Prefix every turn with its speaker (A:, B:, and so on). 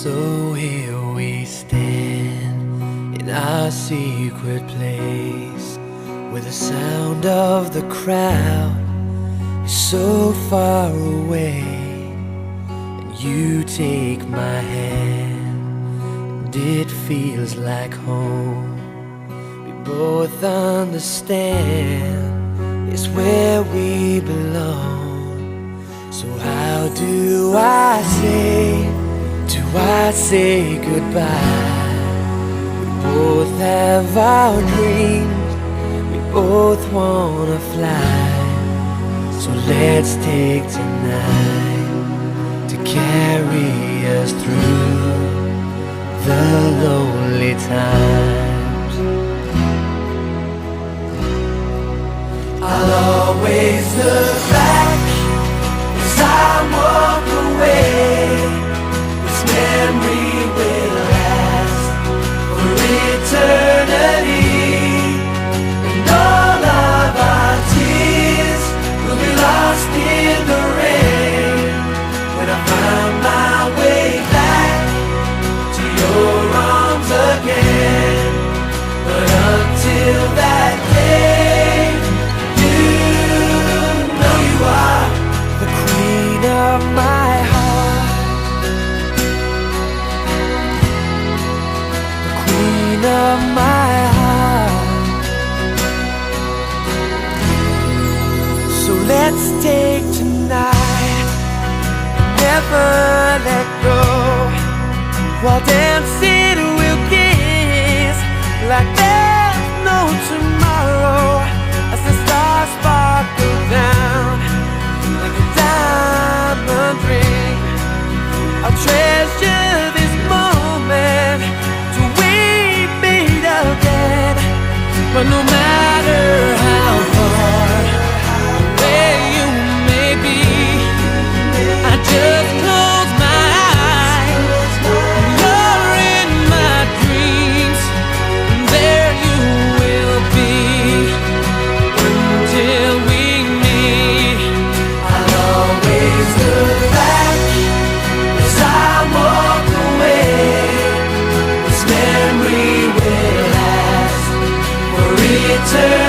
A: So here we stand in our secret place, where the sound of the crowd is so far away. And you take my hand, and it feels like home. We both understand it's where we belong. So how do I say goodbye? We both have our dreams, we both wanna fly. So let's take tonight to carry us through the lonely times. I'll always look back as I walk away. This memory will last for eternity, and all of our tears will be lost in the rain. When I find my way back to your arms again, but until that day, you know you are the queen of my heart, the queen of my heart. So let's take tonight, never let go. While dancing we'll kiss like there's no tomorrow, as the stars sparkle down like a diamond ring. I'll treasure this moment till we meet again. But no matter how far away you may be, I just close my eyes and you're in my dreams, and there you will be until we meet. I'll always look back as I walk away. This memory will last for eternity.